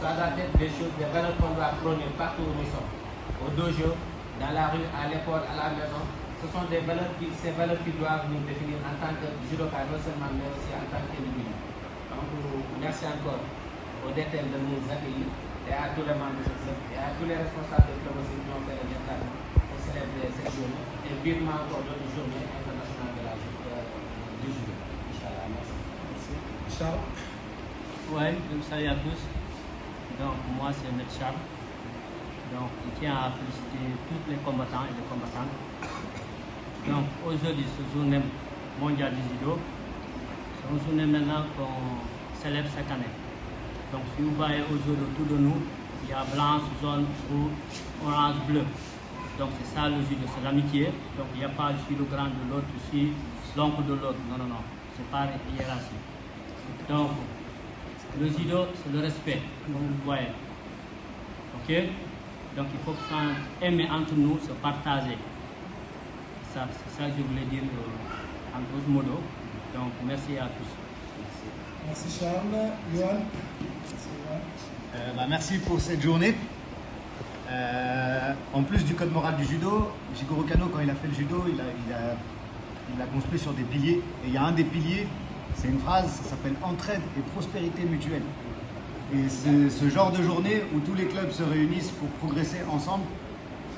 Ça doit être des choses, des valeurs qu'on doit prôner partout où nous sommes. Au dojo, dans la rue, à l'école, à la maison. Ce sont ces valeurs qui doivent nous définir en tant que judoka, non seulement, mais aussi en tant qu'individu. Donc, merci encore aux DTN de nous accueillir et à tous les membres de ce club et à tous les responsables de club aussi qui ont fait le déplacement pour célébrer cette journée et vivement encore d'autres journées internationales du judo. Inch'Allah, merci. Charles. Ouais, salut à tous. Donc, moi, c'est M. Charles. Donc, je tiens à féliciter tous les combattants et les combattantes. Donc, aujourd'hui, c'est une journée mondiale du judo. C'est une journée maintenant qu'on célèbre chaque année. Donc, si vous voyez aujourd'hui autour de nous, il y a blanc, jaune, rouge, orange, bleu. Donc, c'est ça le judo, c'est l'amitié. Donc, il n'y a pas je suis le grand de l'autre, je suis l'oncle de l'autre. Non, non, non. C'est pas une hiérarchie. Donc, le judo, c'est le respect, comme vous voyez. Ok? Donc, il faut aimer entre nous, se partager. C'est ça que je voulais dire en grosso modo. Donc, merci à tous. Merci Charles. Yohan. Merci pour cette journée. En plus du code moral du judo, Jigoro Kano, quand il a fait le judo, il a construit sur des piliers. Et il y a un des piliers, c'est une phrase, ça s'appelle entraide et prospérité mutuelle. Et c'est ce genre de journée où tous les clubs se réunissent pour progresser ensemble.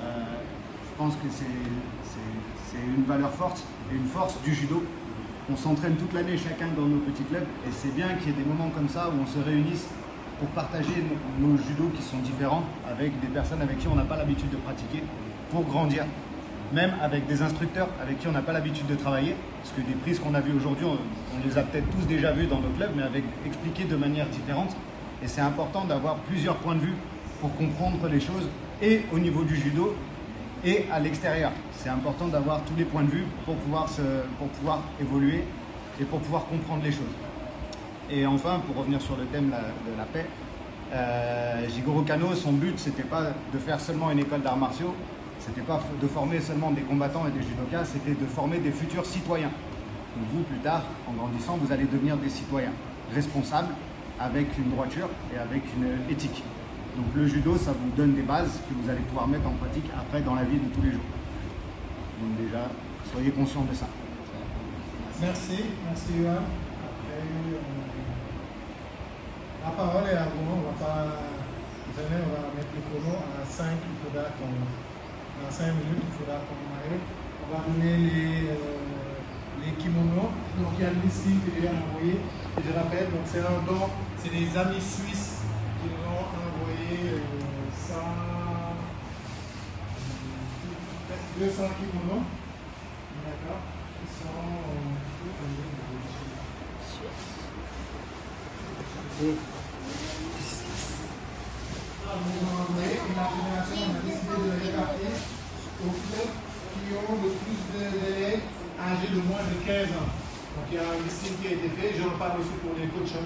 Je pense que c'est une valeur forte et une force du judo. On s'entraîne toute l'année chacun dans nos petits clubs et c'est bien qu'il y ait des moments comme ça où on se réunisse pour partager nos judos qui sont différents avec des personnes avec qui on n'a pas l'habitude de pratiquer pour grandir. Même avec des instructeurs avec qui on n'a pas l'habitude de travailler, parce que des prises qu'on a vues aujourd'hui, on les a peut-être tous déjà vues dans nos clubs, mais expliquées de manière différente. Et c'est important d'avoir plusieurs points de vue pour comprendre les choses, et au niveau du judo, et à l'extérieur. C'est important d'avoir tous les points de vue pour pouvoir évoluer et pour pouvoir comprendre les choses. Et enfin, pour revenir sur le thème de la paix, Jigoro Kano, son but, c'était pas de faire seulement une école d'arts martiaux, c'était pas de former seulement des combattants et des judokas, c'était de former des futurs citoyens. Donc vous, plus tard, en grandissant, vous allez devenir des citoyens responsables, avec une droiture et avec une éthique. Donc le judo, ça vous donne des bases que vous allez pouvoir mettre en pratique après dans la vie de tous les jours. Donc déjà, soyez conscients de ça. Merci Yohan. La parole est à vous, on va pas venir, on va mettre le chrono à 5, il faudra qu'on, dans 5 minutes, il faudra qu'on aille. On va donner les kimonos, donc il y a une liste que j'ai envoyée, et je rappelle, donc c'est un don, c'est des amis suisses qui nous ont envoyé 200 kimonos, d'accord, qui sont... La fédération a décidé de les répartir aux clubs qui ont le plus d'élèves âgés de moins de 15 ans. Donc il y a un listing qui a été fait, j'en parle aussi pour les coachs.